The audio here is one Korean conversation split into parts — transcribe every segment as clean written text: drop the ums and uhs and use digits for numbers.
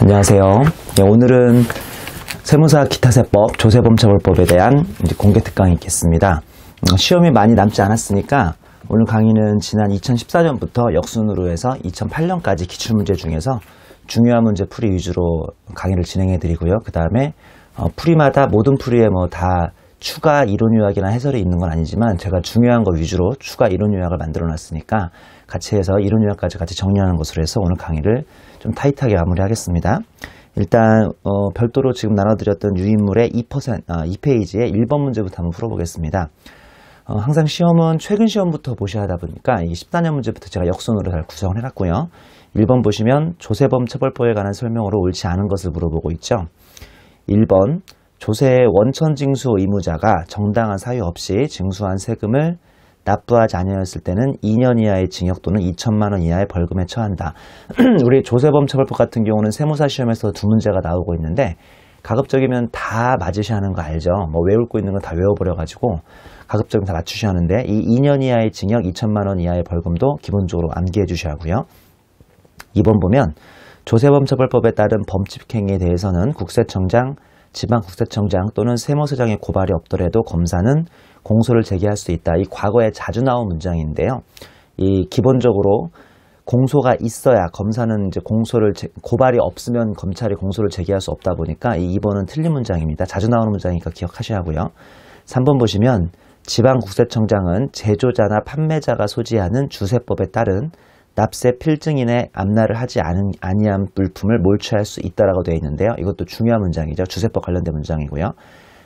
안녕하세요. 오늘은 세무사 기타세법 조세범처벌법에 대한 공개 특강이 있겠습니다. 시험이 많이 남지 않았으니까 오늘 강의는 지난 2014년부터 역순으로 해서 2008년까지 기출문제 중에서 중요한 문제 풀이 위주로 강의를 진행해 드리고요. 그 다음에 풀이마다 모든 풀이에 다 추가 이론 요약이나 해설이 있는 건 아니지만 제가 중요한 거 위주로 추가 이론 요약을 만들어 놨으니까 같이 해서 이론 요약까지 같이 정리하는 것으로 해서 오늘 강의를 좀 타이트하게 마무리하겠습니다. 일단 별도로 지금 나눠드렸던 유인물의 2페이지의 1번 문제부터 한번 풀어보겠습니다. 항상 시험은 최근 시험부터 보셔야 하다 보니까 이 14년 문제부터 제가 역순으로 잘 구성을 해놨고요. 1번 보시면 조세범 처벌법에 관한 설명으로 옳지 않은 것을 물어보고 있죠. 1번 조세의 원천 징수 의무자가 정당한 사유 없이 징수한 세금을 납부하지 아니하였을 때는 2년 이하의 징역 또는 2천만 원 이하의 벌금에 처한다. 우리 조세범 처벌법 같은 경우는 세무사 시험에서 두 문제가 나오고 있는데 가급적이면 다 맞으셔야 하는 거 알죠? 외울 거 있는 거 다 외워버려가지고 가급적이면 다 맞추셔야 하는데 이 2년 이하의 징역 2천만 원 이하의 벌금도 기본적으로 암기해 주셔야 하고요. 2번 보면 조세범 처벌법에 따른 범칙행위에 대해서는 국세청장, 지방국세청장 또는 세무서장의 고발이 없더라도 검사는 공소를 제기할 수 있다. 이 과거에 자주 나온 문장인데요. 이 기본적으로 공소가 있어야 검사는 이제 고발이 없으면 검찰이 공소를 제기할 수 없다 보니까 이 2번은 틀린 문장입니다. 자주 나오는 문장이니까 기억하셔야 하고요. 3번 보시면 지방국세청장은 제조자나 판매자가 소지하는 주세법에 따른 납세 필증인의 압납을 하지 아니한 물품을 몰취할 수 있다라고 되어 있는데요. 이것도 중요한 문장이죠. 주세법 관련된 문장이고요.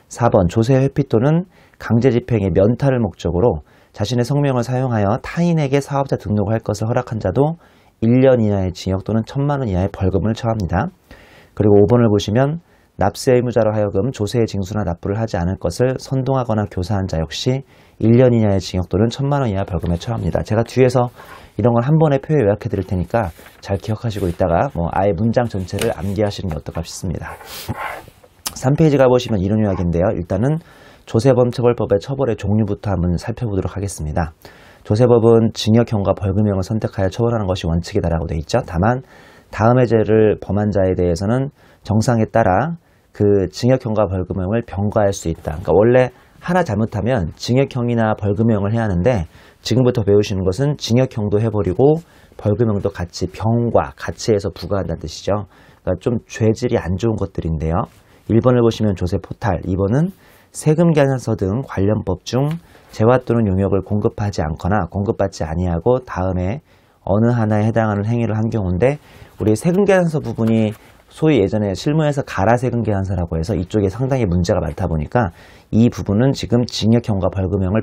4번 조세 회피 또는 강제 집행의 면탈을 목적으로 자신의 성명을 사용하여 타인에게 사업자 등록을 할 것을 허락한 자도 1년 이하의 징역 또는 1천만 원 이하의 벌금을 처합니다. 그리고 5번을 보시면 납세 의무자로 하여금 조세의 징수나 납부를 하지 않을 것을 선동하거나 교사한 자 역시 1년 이하의 징역 또는 1천만 원 이하 벌금에 처합니다. 제가 뒤에서 이런 걸 한 번에 표에 요약해 드릴 테니까 잘 기억하시고 있다가 아예 문장 전체를 암기하시는 게 어떨까 싶습니다. 3페이지 가보시면 이론 요약인데요. 일단은 조세범 처벌법의 처벌의 종류부터 한번 살펴보도록 하겠습니다. 조세법은 징역형과 벌금형을 선택하여 처벌하는 것이 원칙이다라고 되어 있죠. 다만 다음의 죄를 범한 자에 대해서는 정상에 따라 그 징역형과 벌금형을 병과할 수 있다. 그러니까 원래 하나 잘못하면 징역형이나 벌금형을 해야 하는데 지금부터 배우시는 것은 징역형도 해버리고 벌금형도 같이 병과 같이 해서 부과한다는 뜻이죠. 그러니까 좀 죄질이 안 좋은 것들인데요. 1번을 보시면 조세 포탈, 2번은 세금 계산서 등 관련 법 중 재화 또는 용역을 공급하지 않거나 공급받지 아니하고 다음에 어느 하나에 해당하는 행위를 한 경우인데 우리 세금 계산서 부분이 소위 예전에 실무에서 가라 세금 계산서라고 해서 이쪽에 상당히 문제가 많다 보니까 이 부분은 지금 징역형과 벌금형을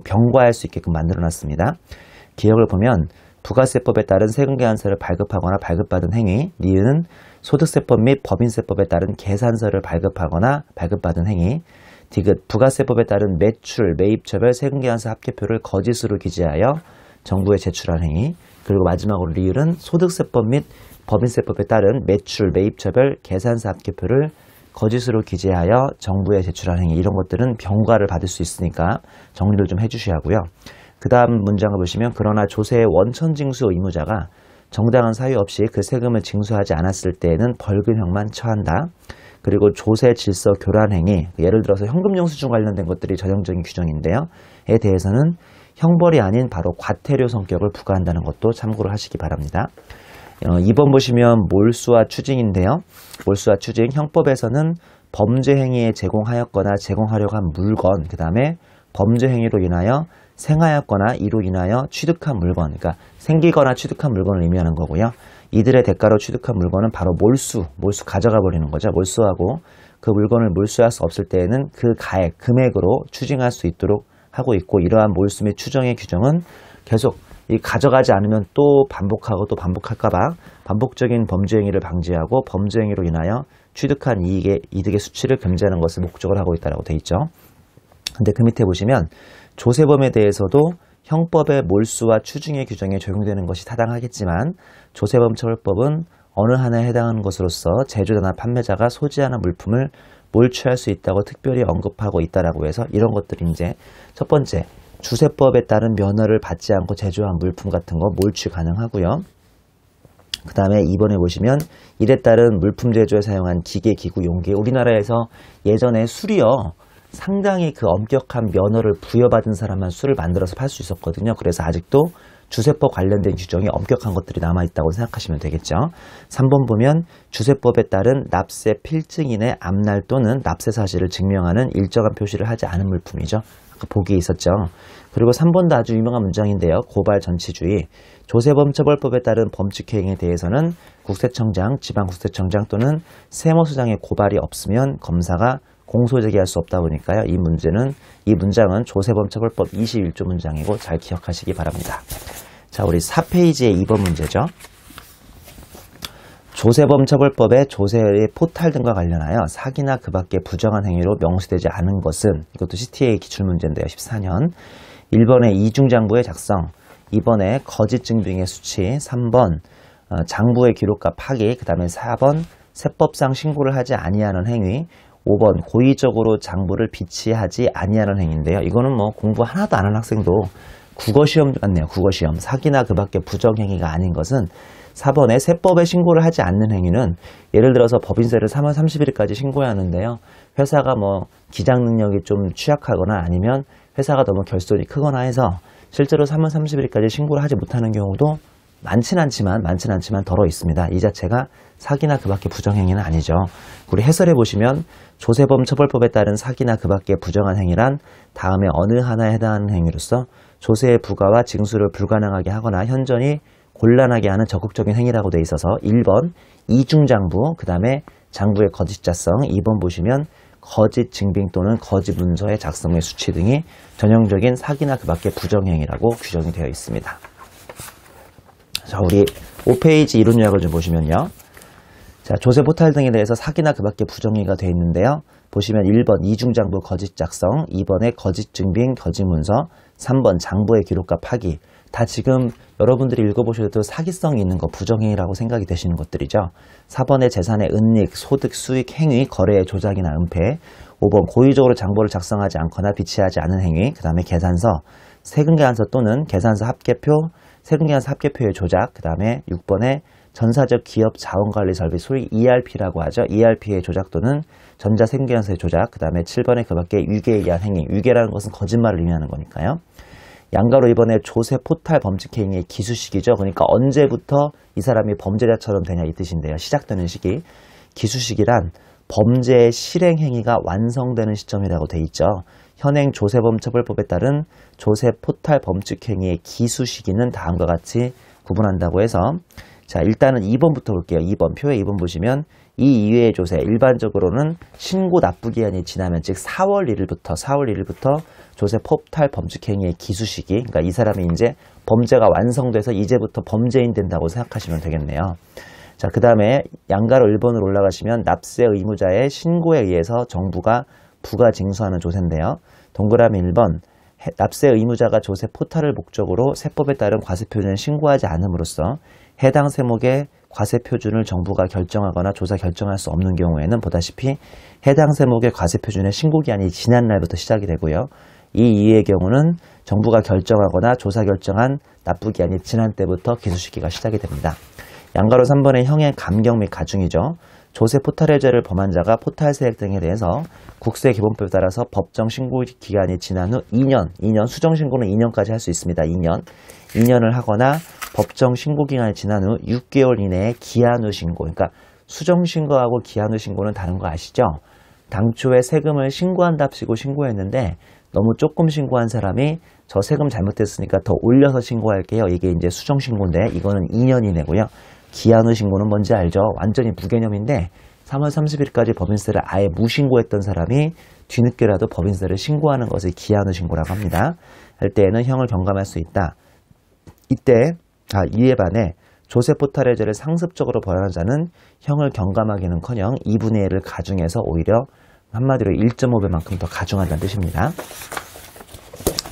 병과할 수 있게끔 만들어 놨습니다. 기억을 보면 부가세법에 따른 세금 계산서를 발급하거나 발급받은 행위, 니은 소득세법 및 법인세법에 따른 계산서를 발급하거나 발급받은 행위, 디귿 부가세법에 따른 매출, 매입처별 세금 계산서 합계표를 거짓으로 기재하여 정부에 제출한 행위, 그리고 마지막으로 리을은 소득세법 및 법인세법에 따른 매출, 매입처별 계산서 합계표를 거짓으로 기재하여 정부에 제출한 행위, 이런 것들은 병과를 받을 수 있으니까 정리를 좀 해주셔야 하고요. 그 다음 문장을 보시면 그러나 조세의 원천 징수 의무자가 정당한 사유 없이 그 세금을 징수하지 않았을 때에는 벌금형만 처한다. 그리고 조세 질서 교란 행위, 예를 들어서 현금 영수증 관련된 것들이 전형적인 규정인데요. 에 대해서는 형벌이 아닌 바로 과태료 성격을 부과한다는 것도 참고를 하시기 바랍니다. 2번 보시면 몰수와 추징인데요. 몰수와 추징, 형법에서는 범죄 행위에 제공하였거나 제공하려고 한 물건, 그 다음에 범죄 행위로 인하여 생하였거나 이로 인하여 취득한 물건, 그러니까 생기거나 취득한 물건을 의미하는 거고요. 이들의 대가로 취득한 물건은 바로 몰수 가져가 버리는 거죠. 몰수하고 그 물건을 몰수할 수 없을 때에는 그 가액, 금액으로 추징할 수 있도록 하고 있고, 이러한 몰수 및 추정의 규정은 계속 가져가지 않으면 또 반복하고 또 반복할까봐 반복적인 범죄 행위를 방지하고 범죄 행위로 인하여 취득한 이득의 수치를 금지하는 것을 목적으로 하고 있다고 되어 있죠. 근데 그 밑에 보시면 조세범에 대해서도 형법의 몰수와 추징의 규정에 적용되는 것이 타당하겠지만 조세범 처벌법은 어느 하나에 해당하는 것으로서 제조자나 판매자가 소지하는 물품을 몰취할 수 있다고 특별히 언급하고 있다라고 해서 이런 것들이 이제 첫 번째 주세법에 따른 면허를 받지 않고 제조한 물품 같은 거 몰취 가능하고요. 그 다음에 2번에 보시면 이에 따른 물품 제조에 사용한 기계, 기구, 용기. 우리나라에서 예전에 술이요, 상당히 그 엄격한 면허를 부여받은 사람만 술을 만들어서 팔 수 있었거든요. 그래서 아직도 주세법 관련된 규정이 엄격한 것들이 남아있다고 생각하시면 되겠죠. 3번 보면 주세법에 따른 납세 필증인의 앞날 또는 납세 사실을 증명하는 일정한 표시를 하지 않은 물품이죠. 아까 보기에 있었죠. 그리고 3번도 아주 유명한 문장인데요. 고발 전치주의. 조세범처벌법에 따른 범칙 행위에 대해서는 국세청장, 지방국세청장 또는 세무서장의 고발이 없으면 검사가 공소 제기할 수 없다 보니까요. 이 문장은 조세범처벌법 21조 문장이고 잘 기억하시기 바랍니다. 자, 우리 4페이지의 2번 문제죠. 조세범처벌법의 조세의 포탈 등과 관련하여 사기나 그 밖의 부정한 행위로 명시되지 않은 것은, 이것도 CTA 기출문제인데요. 14년. 1번에 이중장부의 작성, 2번에 거짓 증빙의 수치, 3번 장부의 기록과 파기, 그 다음에 4번 세법상 신고를 하지 아니하는 행위, 5번 고의적으로 장부를 비치하지 아니하는 행위인데요. 이거는 뭐 공부 하나도 안 한 학생도 국어시험 같네요. 국어시험. 사기나 그 밖의 부정행위가 아닌 것은 4번에 세법에 신고를 하지 않는 행위는, 예를 들어서 법인세를 3월 30일까지 신고해야 하는데요. 회사가 뭐 기장 능력이 좀 취약하거나 아니면 회사가 너무 결손이 크거나 해서 실제로 3월 30일까지 신고를 하지 못하는 경우도 많진 않지만 덜어 있습니다. 이 자체가 사기나 그 밖의 부정행위는 아니죠. 우리 해설해 보시면 조세범 처벌법에 따른 사기나 그 밖의 부정한 행위란 다음에 어느 하나에 해당하는 행위로서 조세의 부과와 징수를 불가능하게 하거나 현저히 곤란하게 하는 적극적인 행위라고 되어 있어서 1번 이중장부, 그 다음에 장부의 거짓자성, 2번 보시면 거짓 증빙 또는 거짓 문서의 작성의 수치 등이 전형적인 사기나 그 밖의 부정행위라고 규정이 되어 있습니다. 자, 우리 5페이지 이론 요약을 좀 보시면요. 자, 조세 포탈 등에 대해서 사기나 그 밖의 부정행위가 되어 있는데요. 보시면 1번 이중장부 거짓 작성, 2번에 거짓 증빙, 거짓 문서, 3번 장부의 기록과 파기. 다 지금 여러분들이 읽어보셔도 사기성이 있는 거, 부정행위라고 생각이 되시는 것들이죠. 4번에 재산의 은닉, 소득, 수익, 행위, 거래의 조작이나 은폐. 5번 고의적으로 장부를 작성하지 않거나 비치하지 않은 행위. 그 다음에 계산서, 세금계산서 또는 계산서 합계표, 세금계산서 합계표의 조작. 그 다음에 6번에 전사적 기업 자원관리 설비, 소위 ERP라고 하죠. ERP의 조작 또는 전자세금계산서의 조작. 그 다음에 7번에 그 밖에 유계에 의한 행위. 유계라는 것은 거짓말을 의미하는 거니까요. 양가로 이번에 조세 포탈 범칙 행위의 기수식이죠. 그러니까 언제부터 이 사람이 범죄자처럼 되냐 이 뜻인데요. 시작되는 시기. 기수식이란 범죄의 실행 행위가 완성되는 시점이라고 돼 있죠. 현행 조세범처벌법에 따른 조세 포탈 범칙 행위의 기수 시기는 다음과 같이 구분한다고 해서, 자, 일단은 2번부터 볼게요. 2번 표에 2번 보시면 이 이외의 조세, 일반적으로는 신고 납부 기한이 지나면, 즉 4월 1일부터 조세 포탈 범칙 행위의 기수 시기, 그러니까 이 사람이 이제 범죄가 완성돼서 이제부터 범죄인 된다고 생각하시면 되겠네요. 자, 그 다음에 양가로 1번으로 올라가시면 납세 의무자의 신고에 의해서 정부가 부가 징수하는 조세인데요. 동그라미 1번, 납세 의무자가 조세 포탈을 목적으로 세법에 따른 과세표준을 신고하지 않음으로써 해당 세목의 과세표준을 정부가 결정하거나 조사 결정할 수 없는 경우에는 보다시피 해당 세목의 과세표준의 신고기한이 지난 날부터 시작이 되고요. 이 이외의 경우는 정부가 결정하거나 조사 결정한 납부기한이 지난 때부터 기수시기가 시작이 됩니다. 양가로 3번의 형의 감경 및 가중이죠. 조세 포탈해제를 범한 자가 포탈세액 등에 대해서 국세기본법에 따라서 법정 신고 기간이 지난 후 2년, 수정신고는 2년까지 할 수 있습니다. 2년을 하거나 법정 신고 기간이 지난 후 6개월 이내에 기한 후 신고, 그러니까 수정신고하고 기한 후 신고는 다른 거 아시죠? 당초에 세금을 신고한답시고 신고했는데 너무 조금 신고한 사람이 저 세금 잘못됐으니까 더 올려서 신고할게요. 이게 이제 수정신고인데 이거는 2년 이내고요. 기한 후 신고는 뭔지 알죠? 완전히 무개념인데 3월 30일까지 법인세를 아예 무신고했던 사람이 뒤늦게라도 법인세를 신고하는 것을 기한 후 신고라고 합니다. 할 때에는 형을 경감할 수 있다. 이때 이에 반해 조세 포탈해제를 상습적으로 벌하는 자는 형을 경감하기는커녕 2분의 1을 가중해서 오히려 한마디로 1.5배만큼 더 가중한다는 뜻입니다.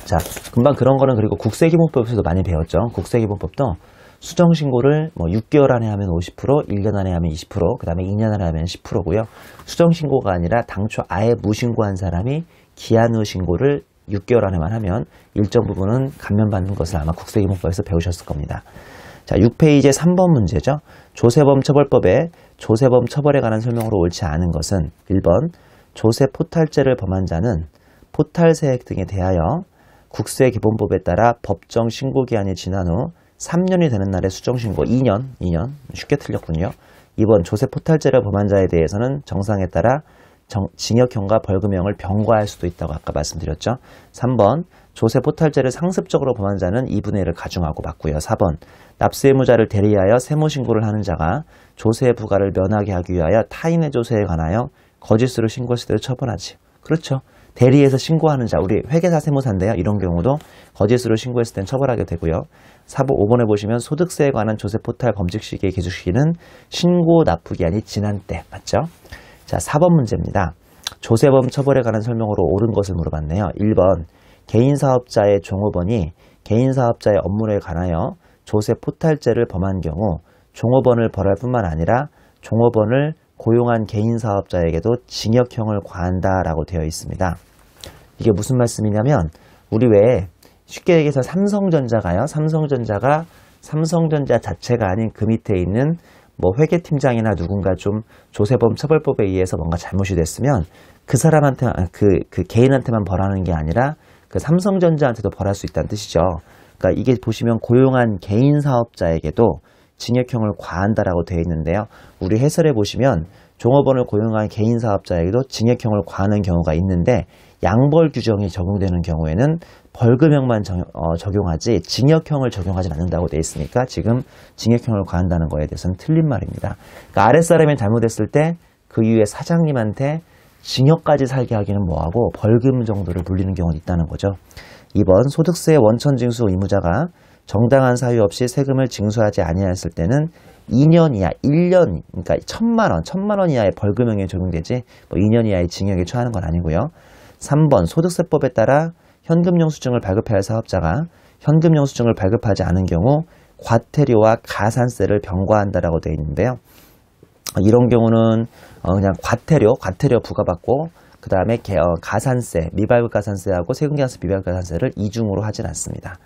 자, 금방 그런 거는 그리고 국세기본법에서도 많이 배웠죠. 국세기본법도 수정신고를 6개월 안에 하면 50%, 1년 안에 하면 20%, 그 다음에 2년 안에 하면 10%고요. 수정신고가 아니라 당초 아예 무신고한 사람이 기한 후 신고를 6개월 안에만 하면 일정 부분은 감면받는 것을 아마 국세기본법에서 배우셨을 겁니다. 자, 6페이지의 3번 문제죠. 조세범 처벌법에 조세범 처벌에 관한 설명으로 옳지 않은 것은 1번 조세 포탈죄를 범한 자는 포탈세액 등에 대하여 국세기본법에 따라 법정 신고기한이 지난 후 3년이 되는 날에 수정신고 2년 쉽게 틀렸군요. 2번 조세 포탈죄를 범한 자에 대해서는 정상에 따라 징역형과 벌금형을 병과할 수도 있다고 아까 말씀드렸죠. 3번 조세 포탈죄를 상습적으로 범한 자는 2분의 1을 가중하고 맞고요. 4번 납세의무자를 대리하여 세무신고를 하는 자가 조세 부과를 면하게 하기 위하여 타인의 조세에 관하여 거짓으로 신고했을 때도 처벌하지. 그렇죠. 대리해서 신고하는 자, 우리 회계사 세무사인데요. 이런 경우도 거짓으로 신고했을 땐 처벌하게 되고요. 5번에 보시면 소득세에 관한 조세 포탈 범칙 시기의 기준 시기는 신고 납부기한이 지난 때 맞죠? 자, 4번 문제입니다. 조세범 처벌에 관한 설명으로 옳은 것을 물어봤네요. 1번 개인사업자의 종업원이 개인사업자의 업무에 관하여 조세 포탈죄를 범한 경우 종업원을 벌할 뿐만 아니라 종업원을 고용한 개인사업자에게도 징역형을 과한다라고 되어 있습니다. 이게 무슨 말씀이냐면 우리 왜 쉽게 얘기해서 삼성전자가 삼성전자 자체가 아닌 그 밑에 있는 뭐 회계팀장이나 누군가 좀 조세범 처벌법에 의해서 뭔가 잘못이 됐으면 그 사람한테 그 개인한테만 벌하는 게 아니라 그 삼성전자한테도 벌할 수 있다는 뜻이죠. 그러니까 이게 보시면 고용한 개인 사업자에게도 징역형을 과한다라고 되어 있는데요. 우리 해설에 보시면 종업원을 고용한 개인 사업자에게도 징역형을 과하는 경우가 있는데 양벌 규정이 적용되는 경우에는 벌금형만 적용하지 징역형을 적용하지 않는다고 되어 있으니까 지금 징역형을 과한다는 거에 대해서는 틀린 말입니다. 그러니까 아랫사람이 잘못했을 때 그 이후에 사장님한테 징역까지 살게 하기는 뭐하고 벌금 정도를 물리는 경우도 있다는 거죠. 2번 소득세 원천 징수 의무자가 정당한 사유 없이 세금을 징수하지 아니하였을 때는 2년 이하, 1년, 그러니까 1,000만 원 이하의 벌금형에 적용되지 뭐 2년 이하의 징역에 처하는 건 아니고요. 3번 소득세법에 따라 현금영수증을 발급해야 할 사업자가 현금영수증을 발급하지 않은 경우 과태료와 가산세를 병과한다라고 되어 있는데요. 이런 경우는 그냥 과태료 부과받고 그 다음에 가산세, 미발급 가산세하고 세금계산세, 미발급 가산세를 이중으로 하진 않습니다.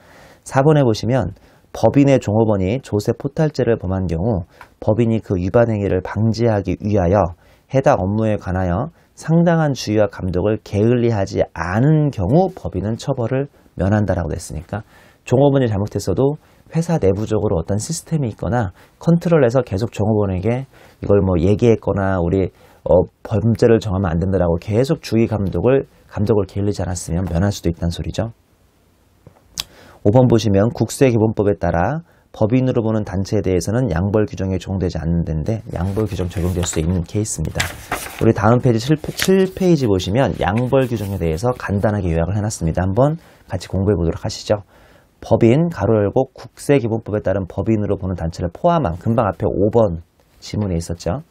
4번에 보시면 법인의 종업원이 조세 포탈죄를 범한 경우 법인이 그 위반 행위를 방지하기 위하여 해당 업무에 관하여 상당한 주의와 감독을 게을리하지 않은 경우 법인은 처벌을 면한다라고 됐으니까 종업원이 잘못했어도 회사 내부적으로 어떤 시스템이 있거나 컨트롤해서 계속 종업원에게 이걸 뭐 얘기했거나 우리 범죄를 정하면 안 된다라고 계속 주의 감독을 게을리지 않았으면 면할 수도 있다는 소리죠. 5번 보시면 국세기본법에 따라 법인으로 보는 단체에 대해서는 양벌 규정에 적용되지 않는 데인데 양벌 규정 적용될 수 있는 케이스입니다. 우리 다음 페이지 7페이지 보시면 양벌 규정에 대해서 간단하게 요약을 해놨습니다. 한번 같이 공부해 보도록 하시죠. 법인 가로 열고 국세기본법에 따른 법인으로 보는 단체를 포함한 금방 앞에 5번 지문에 있었죠.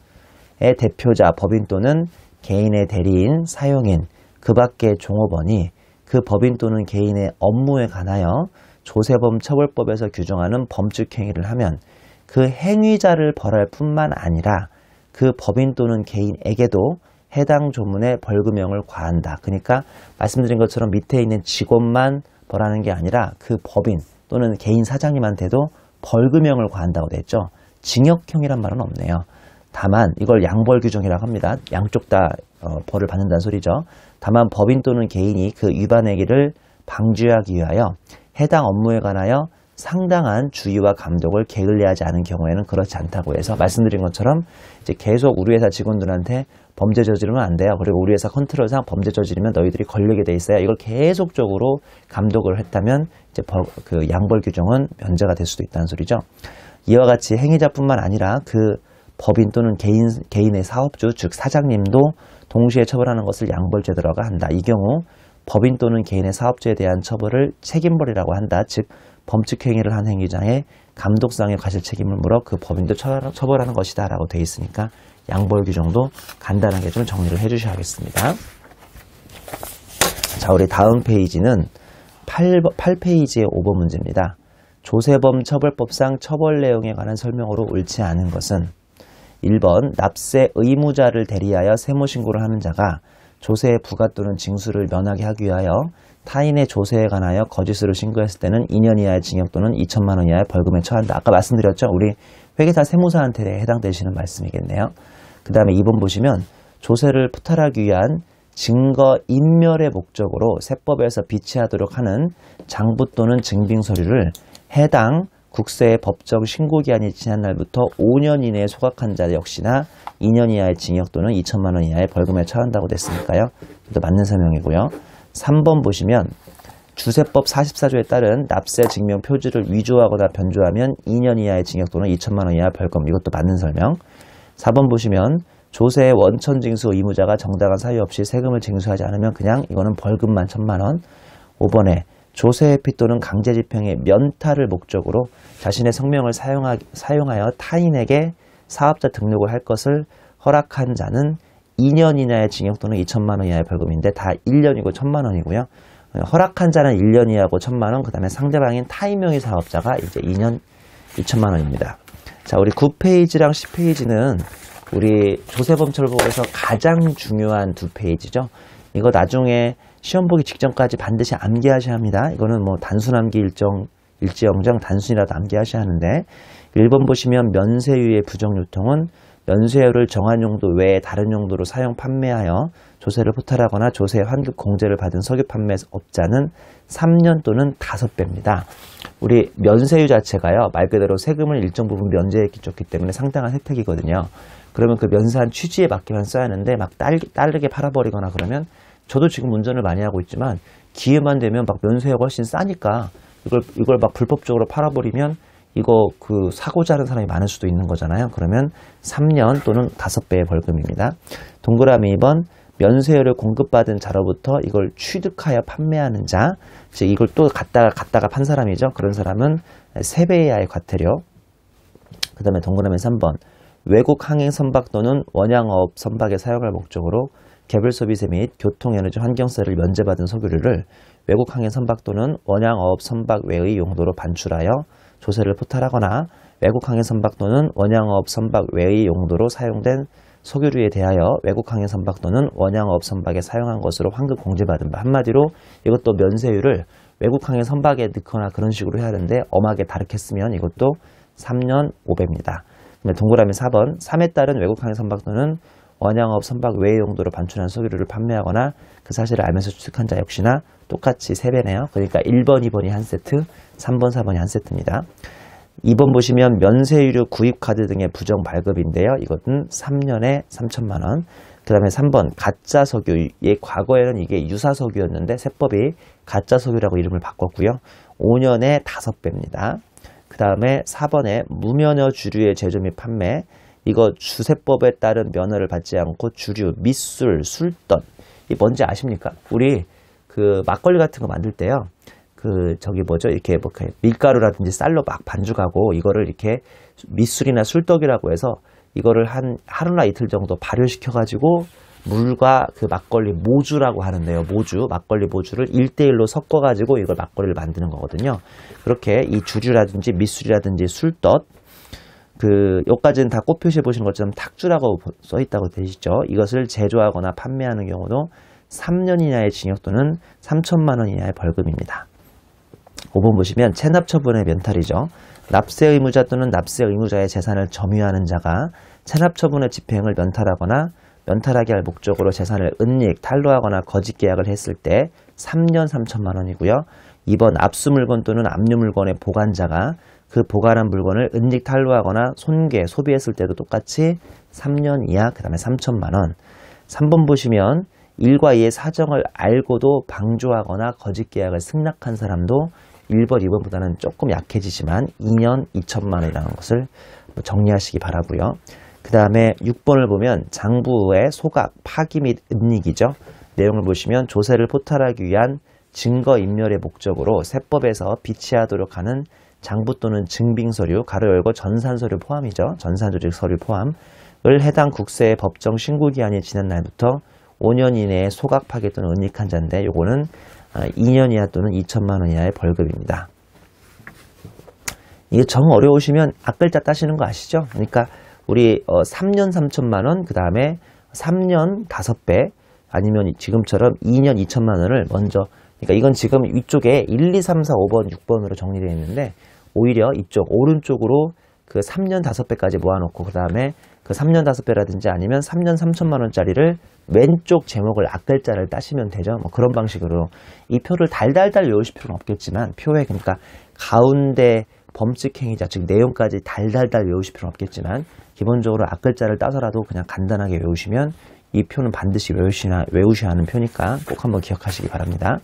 의 대표자 법인 또는 개인의 대리인, 사용인, 그 밖의 종업원이 그 법인 또는 개인의 업무에 관하여 조세범 처벌법에서 규정하는 범죄 행위를 하면 그 행위자를 벌할 뿐만 아니라 그 법인 또는 개인에게도 해당 조문의 벌금형을 과한다. 그러니까 말씀드린 것처럼 밑에 있는 직원만 벌하는 게 아니라 그 법인 또는 개인 사장님한테도 벌금형을 과한다고 됐죠. 징역형이란 말은 없네요. 다만 이걸 양벌 규정이라고 합니다. 양쪽 다 벌을 받는다는 소리죠. 다만 법인 또는 개인이 그 위반 행위를 방지하기 위하여 해당 업무에 관하여 상당한 주의와 감독을 게을리하지 않은 경우에는 그렇지 않다고 해서 말씀드린 것처럼 이제 계속 우리 회사 직원들한테 범죄 저지르면 안 돼요. 그리고 우리 회사 컨트롤상 범죄 저지르면 너희들이 걸리게 돼 있어요. 이걸 계속적으로 감독을 했다면 이제 그 양벌 규정은 면제가 될 수도 있다는 소리죠. 이와 같이 행위자뿐만 아니라 그 법인 또는 개인의 사업주 즉 사장님도 동시에 처벌하는 것을 양벌죄 들어가 한다. 이 경우 법인 또는 개인의 사업주에 대한 처벌을 책임벌이라고 한다. 즉 범칙 행위를 한 행위자의 감독상의 과실 책임을 물어 그 법인도 처벌하는 것이다 라고 되어 있으니까 양벌 규정도 간단하게 좀 정리를 해 주셔야겠습니다. 자, 우리 다음 페이지는 8페이지의 5번 문제입니다. 조세범 처벌법상 처벌 내용에 관한 설명으로 옳지 않은 것은 1번 납세 의무자를 대리하여 세무신고를 하는 자가 조세 부과 또는 징수를 면하게 하기 위하여 타인의 조세에 관하여 거짓으로 신고했을 때는 2년 이하의 징역 또는 2천만 원 이하의 벌금에 처한다. 아까 말씀드렸죠. 우리 회계사 세무사한테 해당되시는 말씀이겠네요. 그 다음에 2번 보시면 조세를 포탈하기 위한 증거 인멸의 목적으로 세법에서 비치하도록 하는 장부 또는 증빙 서류를 해당 국세의 법정 신고기한이 지난 날부터 5년 이내에 소각한 자 역시나 2년 이하의 징역 또는 2천만 원 이하의 벌금에 처한다고 됐으니까요. 또 맞는 설명이고요. 3번 보시면 주세법 44조에 따른 납세 증명 표지를 위조하거나 변조하면 2년 이하의 징역 또는 2천만 원 이하의 벌금. 이것도 맞는 설명. 4번 보시면 조세의 원천 징수 의무자가 정당한 사유 없이 세금을 징수하지 않으면 그냥 이거는 벌금만 1천만 원. 5번에 조세 회피 또는 강제 집행의 면탈을 목적으로 자신의 성명을 사용하여 타인에게 사업자 등록을 할 것을 허락한 자는 2년 이하의 징역 또는 2천만 원 이하의 벌금인데 다 1년이고 1천만 원이고요. 허락한 자는 1년 이하고 1천만 원, 그 다음에 상대방인 타인 명의 사업자가 이제 2년 2천만 원입니다. 자, 우리 9페이지랑 10페이지는 우리 조세범처법에서 가장 중요한 두 페이지죠. 이거 나중에 시험 보기 직전까지 반드시 암기하셔야 합니다. 이거는 뭐 단순 암기 일지영정 단순이라도 암기하셔야 하는데 1번 보시면 면세유의 부정유통은 면세유를 정한 용도 외에 다른 용도로 사용 판매하여 조세를 포탈하거나 조세 환급 공제를 받은 석유 판매업자는 3년 또는 5배입니다. 우리 면세유 자체가요, 말 그대로 세금을 일정 부분 면제해 줬기 때문에 상당한 혜택이거든요. 그러면 그 면세한 취지에 맞게만 써야 하는데 막 다르게 팔아버리거나 그러면 저도 지금 운전을 많이 하고 있지만 기회만 되면 막 면세유가 훨씬 싸니까 이걸 막 불법적으로 팔아버리면 이거 그 사고자 하는 사람이 많을 수도 있는 거잖아요. 그러면 3년 또는 5배의 벌금입니다. 동그라미 2번 면세유를 공급받은 자로부터 이걸 취득하여 판매하는 자, 즉 이걸 또 갖다가 판 사람이죠. 그런 사람은 3배 이하의 과태료. 그 다음에 동그라미 3번 외국 항행 선박 또는 원양어업 선박의 사용을 목적으로 개별소비세 및 교통에너지 환경세를 면제받은 석유류를 외국 항행 선박 또는 원양어업 선박 외의 용도로 반출하여 조세를 포탈하거나 외국 항행 선박 또는 원양어업 선박 외의 용도로 사용된 석유류에 대하여 외국 항행 선박 또는 원양어업 선박에 사용한 것으로 환급 공제받은 바. 한마디로 이것도 면세유를 외국 항행 선박에 넣거나 그런 식으로 해야 하는데 엄하게 다르겠으면 이것도 3년 5배입니다. 동그라미 4번 3에 따른 외국 항행 선박 또는 원양어업 선박 외의 용도로 반출한 석유류를 판매하거나 그 사실을 알면서 취득한 자 역시나 똑같이 3배네요. 그러니까 1번, 2번이 한 세트, 3번, 4번이 한 세트입니다. 2번 보시면 면세유류 구입카드 등의 부정 발급인데요. 이것은 3년에 3천만 원. 그 다음에 3번 가짜 석유. 과거에는 이게 유사 석유였는데 세법이 가짜 석유라고 이름을 바꿨고요. 5년에 5배입니다. 그 다음에 4번에 무면허 주류의 제조 및 판매. 이거 주세법에 따른 면허를 받지 않고 주류, 밑술, 술떡. 이 뭔지 아십니까? 우리 그 막걸리 같은 거 만들 때요. 이렇게 뭐 밀가루라든지 쌀로 막 반죽하고 이거를 이렇게 밑술이나 술떡이라고 해서 이거를 한 하루나 이틀 정도 발효시켜가지고 물과 그 막걸리 모주라고 하는데요. 막걸리 모주를 1대1로 섞어가지고 이걸 막걸리를 만드는 거거든요. 그렇게 이 주류라든지 밑술이라든지 술떡, 요까지는 다 꽃 표시해 보시는 것처럼 탁주라고 써 있다고 되시죠. 이것을 제조하거나 판매하는 경우도 3년 이하의 징역 또는 3천만 원 이하의 벌금입니다. 5번 보시면 체납 처분의 면탈이죠. 납세 의무자 또는 납세 의무자의 재산을 점유하는 자가 체납 처분의 집행을 면탈하거나 면탈하게 할 목적으로 재산을 은닉, 탈루하거나 거짓 계약을 했을 때 3년 3천만 원이고요. 2번 압수 물건 또는 압류 물건의 보관자가 그 보관한 물건을 은닉, 탈루하거나 손괴, 소비했을 때도 똑같이 3년 이하, 그 다음에 3천만 원. 3번 보시면 1과 2의 사정을 알고도 방조하거나 거짓 계약을 승낙한 사람도 1번, 2번보다는 조금 약해지지만 2년 2천만 원이라는 것을 정리하시기 바라고요. 그 다음에 6번을 보면 장부의 소각, 파기 및 은닉이죠. 내용을 보시면 조세를 포탈하기 위한 증거인멸의 목적으로 세법에서 비치하도록 하는 장부 또는 증빙서류, 가로 열고 전산서류 포함이죠. 전산조직 서류 포함을 해당 국세의 법정 신고기한이 지난 날부터 5년 이내에 소각, 파기 또는 은닉한 자인데 요거는 2년 이하 또는 2천만 원 이하의 벌금입니다. 이게 정 어려우시면 앞글자 따시는 거 아시죠? 그러니까 우리 3년 3천만 원, 그 다음에 3년 5배, 아니면 지금처럼 2년 2천만 원을 먼저 그러니까 이건 지금 위쪽에 1, 2, 3, 4, 5번, 6번으로 정리되어 있는데 오히려 이쪽 오른쪽으로 그 3년 5배까지 모아놓고 그 다음에 그 3년 5배라든지 아니면 3년 3천만 원짜리를 왼쪽 제목을 앞글자를 따시면 되죠. 뭐 그런 방식으로 이 표를 달달달 외우실 필요는 없겠지만 표에 그러니까 가운데 범칙행위자 즉 내용까지 달달달 외우실 필요는 없겠지만 기본적으로 앞글자를 따서라도 그냥 간단하게 외우시면 이 표는 반드시 외우셔야 하는 표니까 꼭 한번 기억하시기 바랍니다.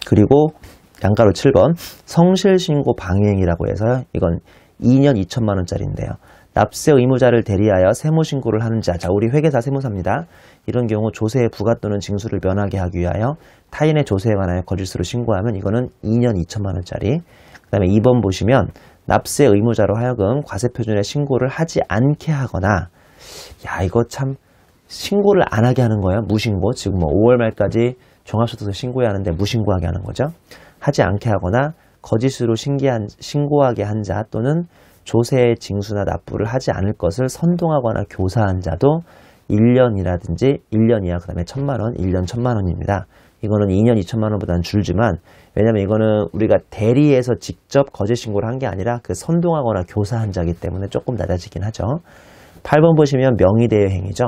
그리고 양가로 7번 성실신고 방해행위라고 해서 이건 2년 2천만 원짜리인데요. 납세 의무자를 대리하여 세무신고를 하는 자, 우리 회계사 세무사입니다. 이런 경우 조세의 부과 또는 징수를 면하게 하기 위하여 타인의 조세에 관하여 거짓으로 신고하면 이거는 2년 2천만 원짜리. 그 다음에 2번 보시면 납세 의무자로 하여금 과세표준에 신고를 하지 않게 하거나 야 이거 참 신고를 안 하게 하는 거예요. 무신고. 지금 뭐 5월 말까지 종합소득세 신고해야 하는데 무신고하게 하는 거죠. 하지 않게 하거나 거짓으로 신고하게 한 자 또는 조세의 징수나 납부를 하지 않을 것을 선동하거나 교사한 자도 1년이라든지 1년 이하 그 다음에 1,000만 원, 1년 1,000만 원입니다. 이거는 2년 2천만 원보다는 줄지만 왜냐면 이거는 우리가 대리해서 직접 거짓 신고를 한 게 아니라 그 선동하거나 교사한 자이기 때문에 조금 낮아지긴 하죠. 8번 보시면 명의대여 행위죠.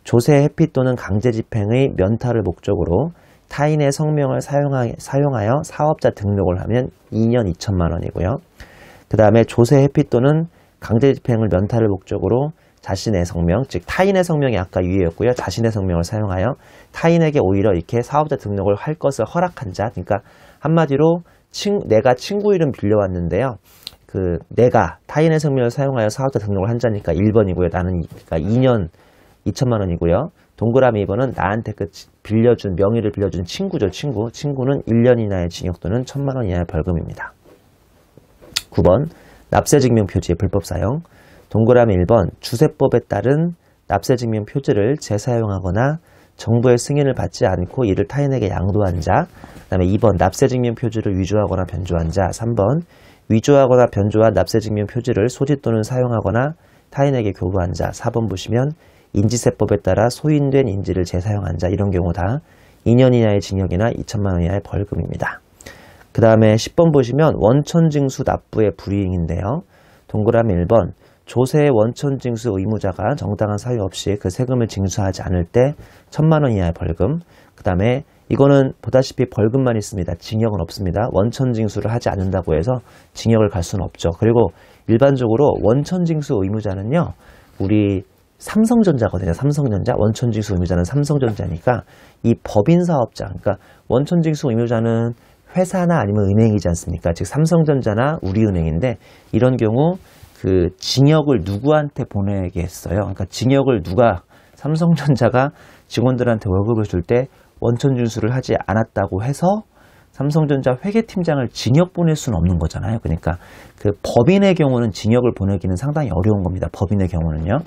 조세 회피 또는 강제 집행의 면탈을 목적으로 타인의 성명을 사용하여 사업자 등록을 하면 2년 2천만 원이고요. 그 다음에 조세 회피 또는 강제 집행을 면탈을 목적으로 자신의 성명, 즉 타인의 성명이 아까 유예였고요. 자신의 성명을 사용하여 타인에게 오히려 이렇게 사업자 등록을 할 것을 허락한 자. 그러니까 한마디로 내가 친구 이름 빌려왔는데요. 내가 타인의 성명을 사용하여 사업자 등록을 한 자니까 1번이고요. 나는 그러니까 2년 2천만 원이고요. 동그라미 2번은 나한테 명의를 빌려준 친구죠. 친구는 1년 이하의 징역 또는 1,000만 원 이하의 벌금입니다. 9번 납세증명표지의 불법 사용. 동그라미 1번 주세법에 따른 납세증명 표지를 재사용하거나 정부의 승인을 받지 않고 이를 타인에게 양도한 자. 그 다음에 2번 납세증명 표지를 위조하거나 변조한 자. 3번 위조하거나 변조한 납세증명 표지를 소지 또는 사용하거나 타인에게 교부한 자. 4번 보시면 인지세법에 따라 소인된 인지를 재사용한 자. 이런 경우 다 2년 이하의 징역이나 2천만 원 이하의 벌금입니다. 그 다음에 10번 보시면 원천징수 납부의 불이행인데요. 동그라미 1번 조세의 원천징수 의무자가 정당한 사유 없이 그 세금을 징수하지 않을 때 1,000만 원 이하의 벌금. 그 다음에 이거는 보다시피 벌금만 있습니다. 징역은 없습니다. 원천징수를 하지 않는다고 해서 징역을 갈 수는 없죠. 그리고 일반적으로 원천징수 의무자는요. 우리 삼성전자거든요. 삼성전자. 원천징수 의무자는 삼성전자니까 이 법인사업자, 그러니까 원천징수 의무자는 회사나 아니면 은행이지 않습니까? 즉 삼성전자나 우리은행인데 이런 경우 그 징역을 누구한테 보내겠어요? 그러니까 징역을 삼성전자가 직원들한테 월급을 줄 때 원천징수를 하지 않았다고 해서 삼성전자 회계팀장을 징역 보낼 수는 없는 거잖아요. 그러니까 그 법인의 경우는 징역을 보내기는 상당히 어려운 겁니다. 법인의 경우는요.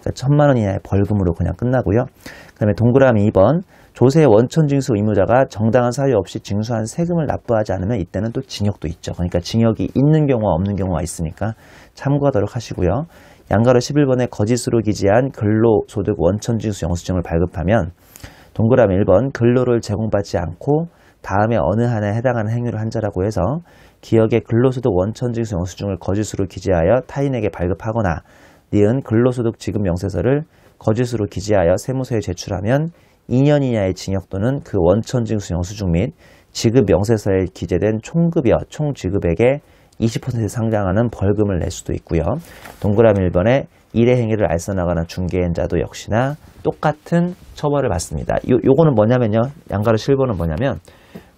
그러니까 1,000만 원 이하의 벌금으로 그냥 끝나고요. 그 다음에 동그라미 2번 조세 원천징수 의무자가 정당한 사유 없이 징수한 세금을 납부하지 않으면 이때는 또 징역도 있죠. 그러니까 징역이 있는 경우와 없는 경우가 있으니까 참고하도록 하시고요. 양가로 11번에 거짓으로 기재한 근로소득 원천징수 영수증을 발급하면 동그라미 1번 근로를 제공받지 않고 다음에 어느 하나에 해당하는 행위를 한 자라고 해서 기업의 근로소득 원천징수 영수증을 거짓으로 기재하여 타인에게 발급하거나 니은 근로소득 지급 명세서를 거짓으로 기재하여 세무서에 제출하면 2년 이하의 징역 또는 그 원천징수 영수증 및 지급 명세서에 기재된 총급여, 총지급액의 20%에 상당하는 벌금을 낼 수도 있고요. 동그라미 1번에 일의 행위를 알선하거나 중개한 자도 역시나 똑같은 처벌을 받습니다. 요거는 뭐냐면요. 양가로 7번은 뭐냐면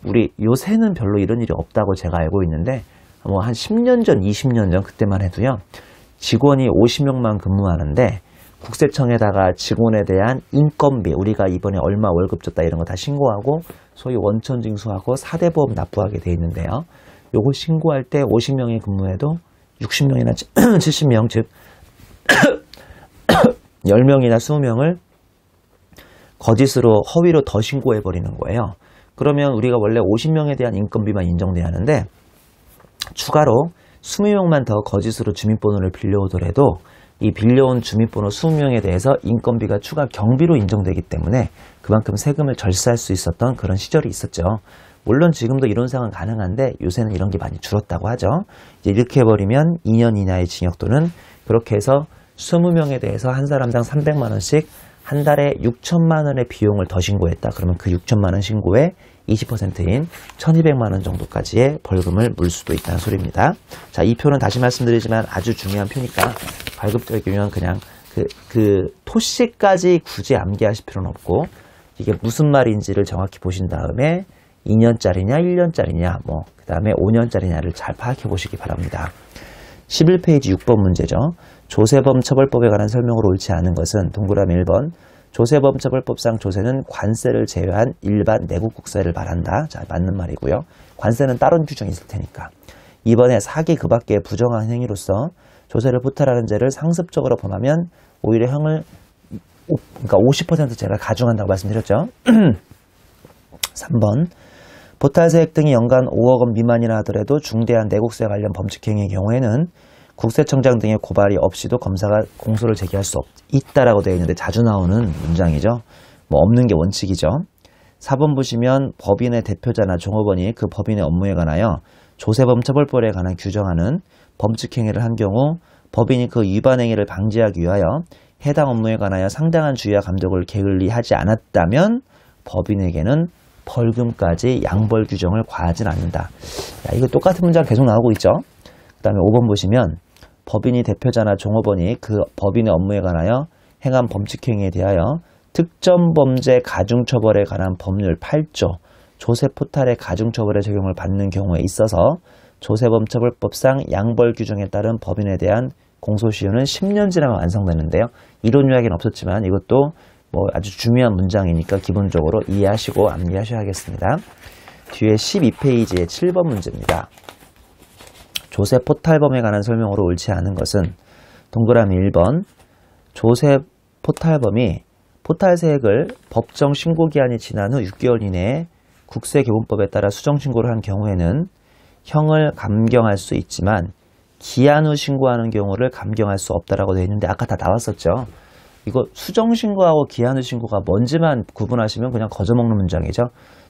우리 요새는 별로 이런 일이 없다고 제가 알고 있는데 뭐 한 10년 전, 20년 전 그때만 해도요. 직원이 50명만 근무하는데 국세청에다가 직원에 대한 인건비, 우리가 이번에 얼마 월급 줬다 이런 거 다 신고하고 소위 원천징수하고 4대 보험 납부하게 돼 있는데요. 요거 신고할 때 50명이 근무해도 60명이나 70명, 즉 10명이나 20명을 거짓으로 허위로 더 신고해버리는 거예요. 그러면 우리가 원래 50명에 대한 인건비만 인정돼야 하는데 추가로 20명만 더 거짓으로 주민번호를 빌려오더라도 이 빌려온 주민번호 20명에 대해서 인건비가 추가 경비로 인정되기 때문에 그만큼 세금을 절세할 수 있었던 그런 시절이 있었죠. 물론 지금도 이런 상황은 가능한데 요새는 이런 게 많이 줄었다고 하죠. 이제 이렇게 해버리면 2년 이하의 징역 또는 그렇게 해서 20명에 대해서 한 사람당 300만 원씩 한 달에 6천만 원의 비용을 더 신고했다. 그러면 그 6천만 원 신고에 20%인 1200만 원 정도까지의 벌금을 물 수도 있다는 소리입니다. 자, 이 표는 다시 말씀드리지만 아주 중요한 표니까 발급적이면 그냥 그 토시까지 굳이 암기하실 필요는 없고 이게 무슨 말인지를 정확히 보신 다음에 2년짜리냐 1년짜리냐 그 다음에 5년짜리냐를 잘 파악해 보시기 바랍니다. 11페이지 6번 문제죠. 조세범 처벌법에 관한 설명으로 옳지 않은 것은 동그라미 1번 조세범 처벌법상 조세는 관세를 제외한 일반 내국 국세를 말한다. 자, 맞는 말이고요. 관세는 다른 규정이 있을 테니까. 2번에 사기 그 밖의 부정한 행위로서 조세를 포탈하는 죄를 상습적으로 범하면 오히려 형을 그러니까 50% 제가 가중한다고 말씀드렸죠. 3번 포탈세액 등이 연간 5억 원 미만이라 하더라도 중대한 내국세 관련 범칙행위의 경우에는 국세청장 등의 고발이 없이도 검사가 공소를 제기할 수 있다라고 되어 있는데 자주 나오는 문장이죠. 없는 게 원칙이죠. 4번 보시면 법인의 대표자나 종업원이 그 법인의 업무에 관하여 조세범 처벌법에 관한 규정하는 범칙행위를 한 경우 법인이 그 위반 행위를 방지하기 위하여 해당 업무에 관하여 상당한 주의와 감독을 게을리하지 않았다면 법인에게는 벌금까지 양벌 규정을 과하진 않는다. 야, 이거 똑같은 문장 계속 나오고 있죠. 그 다음에 5번 보시면 법인이 대표자나 종업원이 그 법인의 업무에 관하여 행한 범칙행위에 대하여 특정 범죄 가중처벌에 관한 법률 8조 조세포탈의 가중처벌의 적용을 받는 경우에 있어서 조세범처벌법상 양벌 규정에 따른 법인에 대한 공소시효는 10년 지나면 완성되는데요. 이론 요약은 없었지만 이것도 아주 중요한 문장이니까 기본적으로 이해하시고 암기하셔야겠습니다. 뒤에 12페이지의 7번 문제입니다. 조세포탈범에 관한 설명으로 옳지 않은 것은 동그라미 1번 조세포탈범이 포탈세액을 법정 신고기한이 지난 후 6개월 이내에 국세교본법에 따라 수정신고를 한 경우에는 형을 감경할 수 있지만 기한 후 신고하는 경우를 감경할 수 없다라고 되어 있는데 아까 다 나왔었죠. 이거 수정신고하고 기한 후 신고가 뭔지만 구분하시면 그냥 거저먹는 문장이죠.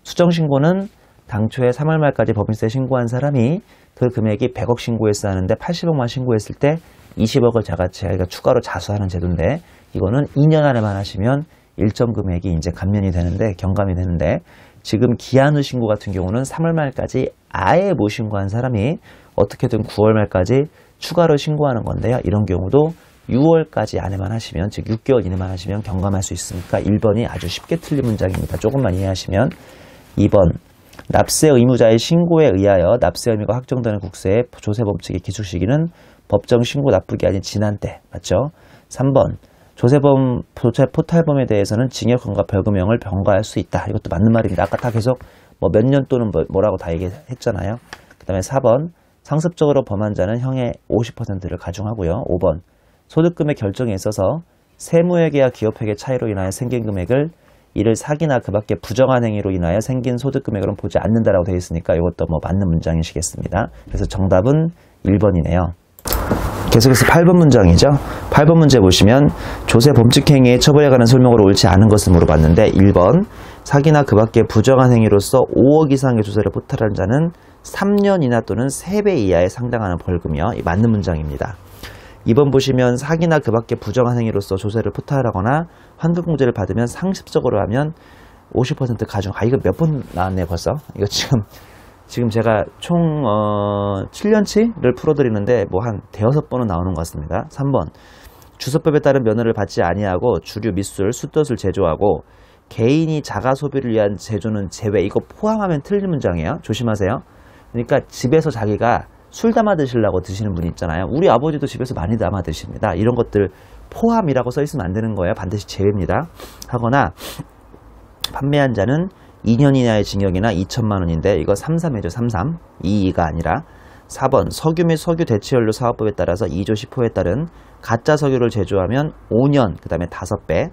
수정신고는 당초에 3월 말까지 법인세 신고한 사람이 그 금액이 100억 신고했어 하는데 80억만 신고했을 때 20억을 자기가 추가로 자수하는 제도인데 이거는 2년 안에만 하시면 일정 금액이 이제 감면이 되는데 경감이 되는데 지금 기한 후 신고 같은 경우는 3월 말까지 아예 못 신고한 사람이 어떻게든 9월 말까지 추가로 신고하는 건데요. 이런 경우도 6월까지 안에만 하시면 즉 6개월 이내만 하시면 경감할 수 있으니까 1번이 아주 쉽게 틀린 문장입니다. 조금만 이해하시면 2번 납세 의무자의 신고에 의하여 납세 의무가 확정되는 국세의 조세범칙의 기출 시기는 법정 신고 납부기 아닌 지난 때 맞죠? 3번 조세포탈범에 대해서는 징역형과 벌금형을 병가할 수 있다. 이것도 맞는 말입니다. 아까 다 계속 몇 년 또는 뭐라고 다 얘기했잖아요. 그 다음에 4번 상습적으로 범한 자는 형의 50%를 가중하고요. 5번 소득금의 결정에 있어서 세무회계와 기업회계 차이로 인하여 생긴 금액을 이를 사기나 그 밖에 부정한 행위로 인하여 생긴 소득금액으로는 보지 않는다라고 되어 있으니까 이것도 맞는 문장이시겠습니다. 그래서 정답은 1번이네요. 계속해서 8번 문장이죠. 8번 문제 보시면 조세 범칙행위의 처벌에 관한 설명으로 옳지 않은 것을 물어봤는데 1번 사기나 그 밖에 부정한 행위로서 5억 이상의 조세를 포탈한 자는 3년 이나 또는 3배 이하에 상당하는 벌금이요. 이 맞는 문장입니다. 2번 보시면 사기나 그 밖에 부정한 행위로서 조세를 포탈하거나 환급공제를 받으면 상습적으로 하면 50% 가중. 이거 몇 번 나왔네요 벌써. 이거 지금 제가 총 7년치를 풀어드리는데 한 대여섯 번은 나오는 것 같습니다. 3번 주소법에 따른 면허를 받지 아니하고 주류 밑술, 숫돛을 제조하고 개인이 자가 소비를 위한 제조는 제외. 이거 포함하면 틀린 문장이에요. 조심하세요. 그러니까 집에서 자기가 술 담아 드시려고 드시는 분이 있잖아요. 우리 아버지도 집에서 많이 담아 드십니다. 이런 것들 포함이라고 써 있으면 안 되는 거예요. 반드시 제외입니다. 하거나 판매한 자는 2년 이하의 징역이나 2천만 원인데 이거 33이죠. 33. 22가 아니라 4번 석유 및 석유 대체연료 사업법에 따라서 2조 10호에 따른 가짜 석유를 제조하면 5년 그 다음에 5배.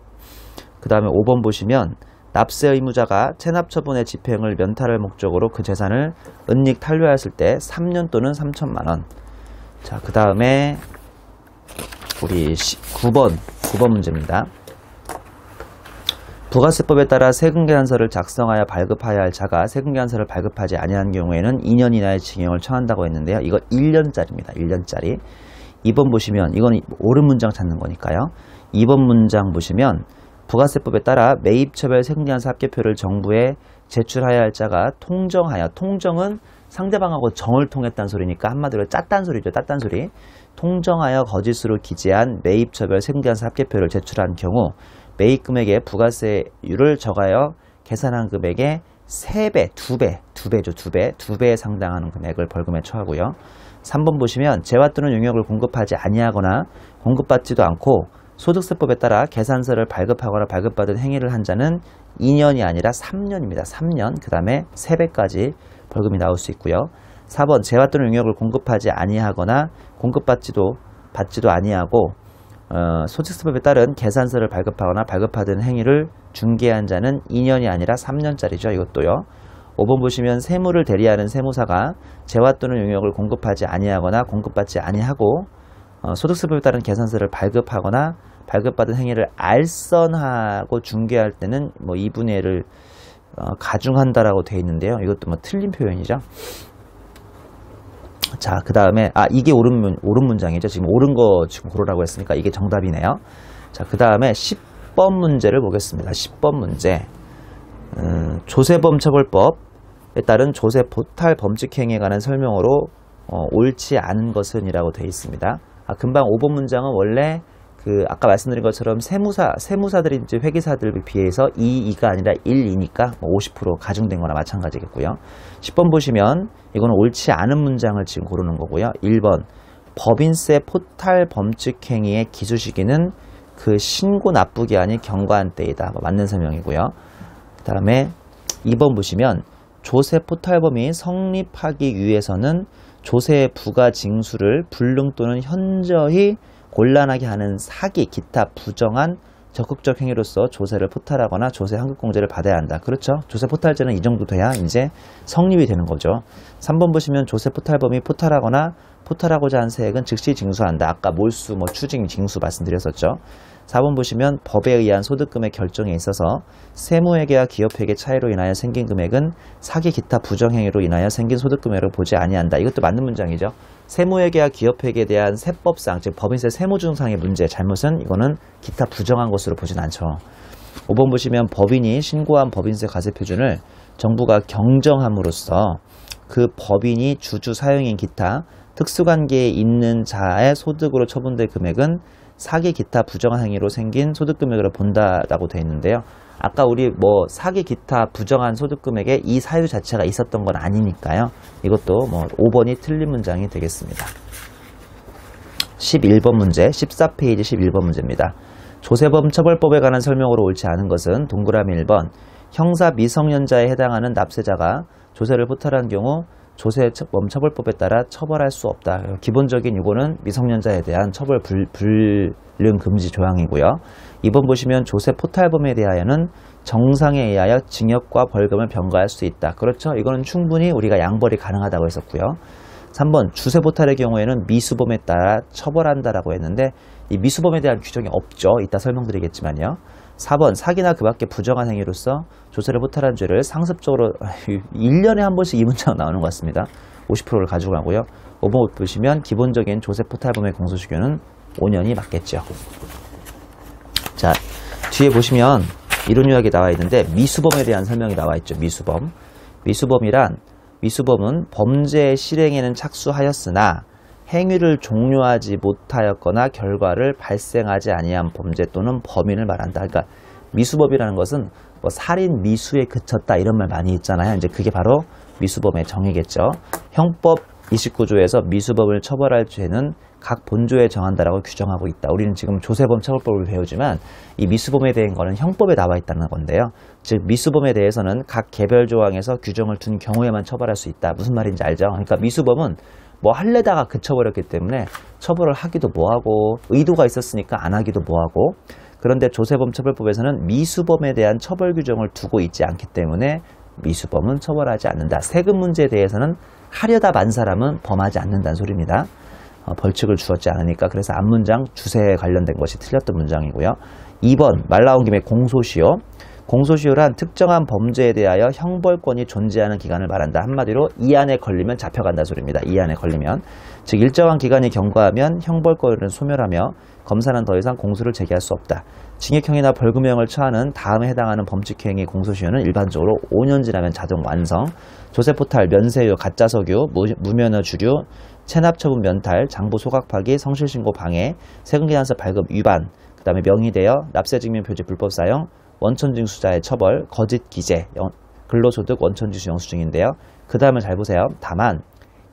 그 다음에 5번 보시면 납세 의무자가 체납 처분의 집행을 면탈할 목적으로 그 재산을 은닉 탄류하였을 때 3년 또는 3천만 원. 자, 그 다음에 우리 9번 문제입니다. 부가세법에 따라 세금계산서를 작성하여 발급하여야 할 자가 세금계산서를 발급하지 아니한 경우에는 2년 이하의 징역을 처한다고 했는데요. 이거 1년짜리입니다. 1년짜리. 2번 보시면 이건 옳은 문장 찾는 거니까요. 2번 문장 보시면 부가세법에 따라 매입처별 세금계산서 합계표를 정부에 제출하여야 할 자가 통정하여, 통정은 상대방하고 정을 통했다는 소리니까 한마디로 짰단 소리죠. 짰단 소리. 통정하여 거짓으로 기재한 매입처별 세금계산서 합계표를 제출한 경우 매입금액의 부가세율을 적하여 계산한 금액의 3배, 2배에 상당하는 금액을 벌금에 처하고요. 3번 보시면 재화 또는 용역을 공급하지 아니하거나 공급받지도 않고 소득세법에 따라 계산서를 발급하거나 발급받은 행위를 한 자는 2년이 아니라 3년입니다. 3년. 그 다음에 3배까지 벌금이 나올 수 있고요. 4번 재화 또는 용역을 공급하지 아니하거나 공급받지도 아니하고 소득세법에 따른 계산서를 발급하거나 발급받은 행위를 중개한 자는 2년이 아니라 3년짜리죠. 이것도요. 5번 보시면 세무를 대리하는 세무사가 재화 또는 용역을 공급하지 아니하거나 공급받지 아니하고 소득세법에 따른 계산서를 발급하거나 발급받은 행위를 알선하고 중개할 때는 뭐 2분의 1을 가중한다라고 되어 있는데요. 이것도 뭐 틀린 표현이죠. 자, 그 다음에 이게 옳은 문장이죠. 지금 옳은 거 지금 고르라고 했으니까 이게 정답이네요. 자, 그 다음에 10번 문제를 보겠습니다. 10번 문제. 조세범처벌법에 따른 조세 포탈 범칙 행위에 관한 설명으로 옳지 않은 것은 이라고 되어 있습니다. 금방 5번 문장은 원래 아까 말씀드린 것처럼 세무사들이 이제 회계사들에 비해서 2가 아니라 1이니까 50% 가중된 거나 마찬가지겠고요. 10번 보시면 이거는 옳지 않은 문장을 지금 고르는 거고요. 1번 법인세 포탈 범칙 행위의 기수 시기는 그 신고 납부기한이 경과한 때이다. 맞는 설명이고요. 그 다음에 2번 보시면 조세 포탈범이 성립하기 위해서는 조세의 부가 징수를 불능 또는 현저히 곤란하게 하는 사기, 기타 부정한 적극적 행위로서 조세를 포탈하거나 조세 환급공제를 받아야 한다. 그렇죠. 조세 포탈죄는 이 정도 돼야 이제 성립이 되는 거죠. 3번 보시면 조세 포탈범이 포탈하거나 포탈하고자 한 세액은 즉시 징수한다. 아까 몰수, 추징, 징수 말씀드렸었죠. 4번 보시면 법에 의한 소득금액 결정에 있어서 세무회계와 기업회계 차이로 인하여 생긴 금액은 사기 기타 부정행위로 인하여 생긴 소득금액을 보지 아니한다. 이것도 맞는 문장이죠. 세무회계와 기업회계에 대한 세법상, 즉 법인세 세무조정상의 문제, 잘못은 이거는 기타 부정한 것으로 보진 않죠. 5번 보시면 법인이 신고한 법인세 과세표준을 정부가 경정함으로써 그 법인이 주주 사용인 기타 특수관계에 있는 자의 소득으로 처분될 금액은 사기 기타 부정한 행위로 생긴 소득금액으로 본다라고 되어 있는데요. 아까 우리 사기 기타 부정한 소득금액에 이 사유 자체가 있었던 건 아니니까요. 이것도 5번이 틀린 문장이 되겠습니다. 11번 문제, 14페이지 11번 문제입니다. 조세범 처벌법에 관한 설명으로 옳지 않은 것은 동그라미 1번 형사 미성년자에 해당하는 납세자가 조세를 포탈한 경우 조세범 처벌법에 따라 처벌할 수 없다. 기본적인 이거는 미성년자에 대한 처벌 불능 금지 조항이고요. 2번 보시면 조세 포탈범에 대하여는 정상에 의하여 징역과 벌금을 병가할 수 있다. 그렇죠. 이거는 충분히 우리가 양벌이 가능하다고 했었고요. 3번 주세 포탈의 경우에는 미수범에 따라 처벌한다라고 했는데 이 미수범에 대한 규정이 없죠. 이따 설명드리겠지만요. 4번 사기나 그 밖의 부정한 행위로서 조세를 포탈한 죄를 상습적으로 1년에 한 번씩 이 문자가 나오는 것 같습니다. 50%를 가져가고요. 5번 보시면 기본적인 조세 포탈범의 공소시효는 5년이 맞겠죠. 자, 뒤에 보시면 이론 요약이 나와 있는데 미수범에 대한 설명이 나와 있죠. 미수범. 미수범은 범죄 실행에는 착수하였으나 행위를 종료하지 못하였거나 결과를 발생하지 아니한 범죄 또는 범인을 말한다. 그러니까 미수범이라는 것은 살인 미수에 그쳤다 이런 말 많이 있잖아요. 이제 그게 바로 미수범의 정의겠죠. 형법 29조에서 미수범을 처벌할 죄는 각 본조에 정한다라고 규정하고 있다. 우리는 지금 조세범 처벌법을 배우지만 이 미수범에 대한 거는 형법에 나와 있다는 건데요. 즉 미수범에 대해서는 각 개별 조항에서 규정을 둔 경우에만 처벌할 수 있다. 무슨 말인지 알죠? 그러니까 미수범은 할래다가 그쳐버렸기 때문에 처벌을 하기도 뭐하고 의도가 있었으니까 안 하기도 뭐하고 그런데 조세범 처벌법에서는 미수범에 대한 처벌 규정을 두고 있지 않기 때문에 미수범은 처벌하지 않는다. 세금 문제에 대해서는 하려다 만 사람은 범하지 않는다는 소리입니다. 벌칙을 주었지 않으니까. 그래서 앞문장 주세에 관련된 것이 틀렸던 문장이고요. 2번 말 나온 김에 공소시효. 공소시효란 특정한 범죄에 대하여 형벌권이 존재하는 기간을 말한다. 한마디로 이 안에 걸리면 잡혀간다 소리입니다. 이 안에 걸리면. 즉 일정한 기간이 경과하면 형벌권을 소멸하며 검사는 더 이상 공소를 제기할 수 없다. 징역형이나 벌금형을 처하는 다음에 해당하는 범칙행위 공소시효는 일반적으로 5년 지나면 자동 완성, 조세포탈, 면세유, 가짜석유, 무면허 주류, 체납처분 면탈, 장부 소각 파기, 성실신고 방해, 세금계산서 발급 위반, 그 다음에 명의대여, 납세증명표지 불법 사용, 원천징수자의 처벌, 거짓 기재, 근로소득 원천징수 영수증인데요. 그 다음을 잘 보세요. 다만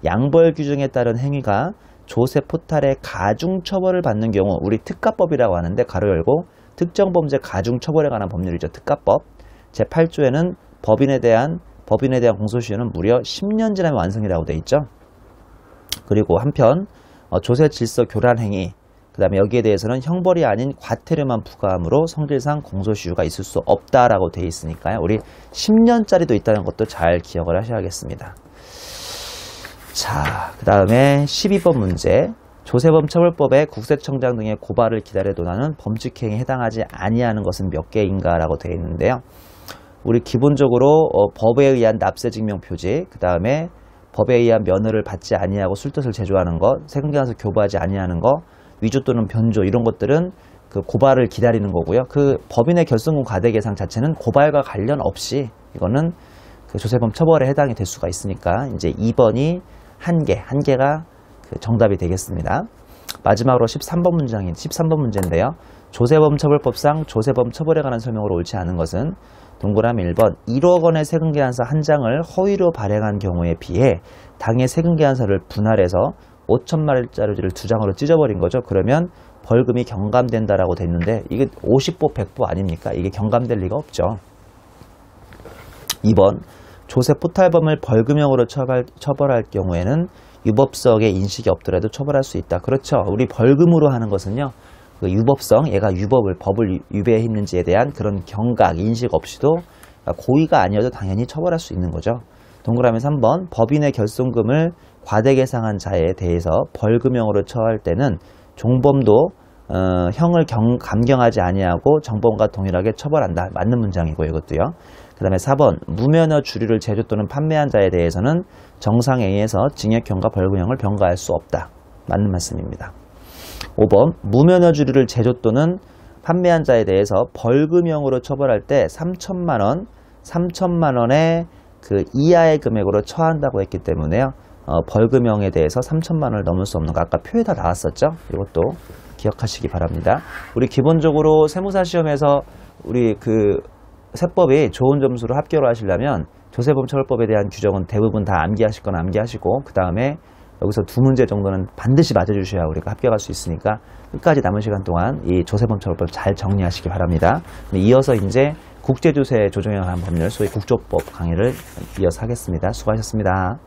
양벌 규정에 따른 행위가 조세 포탈의 가중처벌을 받는 경우, 우리 특가법이라고 하는데 가로 열고 특정 범죄 가중처벌에 관한 법률이죠. 특가법. 제8조에는 법인에 대한 공소시효는 무려 10년 지나면 완성이라고 되어 있죠. 그리고 한편 조세 질서 교란 행위, 그 다음에 여기에 대해서는 형벌이 아닌 과태료만 부과하므로 성질상 공소시효가 있을 수 없다라고 되어 있으니까요. 우리 10년짜리도 있다는 것도 잘 기억을 하셔야겠습니다. 자, 그 다음에 12번 문제. 조세범처벌법에 국세청장 등의 고발을 기다려 논하는 범칙행위에 해당하지 아니하는 것은 몇 개인가 라고 되어 있는데요. 우리 기본적으로 법에 의한 납세증명표지, 그 다음에 법에 의한 면허를 받지 아니하고 술뜻을 제조하는 것, 세금계산서 교부하지 아니하는 것, 위조 또는 변조, 이런 것들은 그 고발을 기다리는 거고요. 그 법인의 결성금 과대계상 자체는 고발과 관련 없이 이거는 그 조세범 처벌에 해당이 될 수가 있으니까 이제 2번이 한 개가 그 정답이 되겠습니다. 마지막으로 13번 문제인데요. 조세범처벌법상 조세범 처벌에 관한 설명으로 옳지 않은 것은 동그라미 1번 1억 원의 세금계산서 한 장을 허위로 발행한 경우에 비해 당해 세금계산서를 분할해서 5천만원짜리를 2장으로 찢어버린 거죠. 그러면 벌금이 경감된다라고 돼 있는데 이게 50보 100보 아닙니까? 이게 경감될 리가 없죠. 2번 조세 포탈범을 벌금형으로 처벌할 경우에는 유법성의 인식이 없더라도 처벌할 수 있다. 그렇죠. 우리 벌금으로 하는 것은요. 그 유법성, 얘가 법을 위배했는지에 대한 그런 경각, 인식 없이도 고의가 아니어도 당연히 처벌할 수 있는 거죠. 동그라미 3번 법인의 결손금을 과대계상한 자에 대해서 벌금형으로 처할 때는 종범도 형을 감경하지 아니하고 정범과 동일하게 처벌한다. 맞는 문장이고 이것도요. 그 다음에 4번 무면허 주류를 제조 또는 판매한 자에 대해서는 정상에 의해서 징역형과 벌금형을 병가할 수 없다. 맞는 말씀입니다. 5번 무면허 주류를 제조 또는 판매한 자에 대해서 벌금형으로 처벌할 때 3천만 원의 그 이하의 금액으로 처한다고 했기 때문에요. 벌금형에 대해서 3천만 원을 넘을 수 없는 거 아까 표에다 나왔었죠. 이것도 기억하시기 바랍니다. 우리 기본적으로 세무사 시험에서 우리 그 세법이 좋은 점수로 합격을 하시려면 조세범처벌법에 대한 규정은 대부분 다 암기하실 건 암기하시고 그 다음에 여기서 2문제 정도는 반드시 맞아주셔야 우리가 합격할 수 있으니까 끝까지 남은 시간 동안 이 조세범처벌법 잘 정리하시기 바랍니다. 이어서 이제 국제조세 조정에 관한 법률, 소위 국조법 강의를 이어서 하겠습니다. 수고하셨습니다.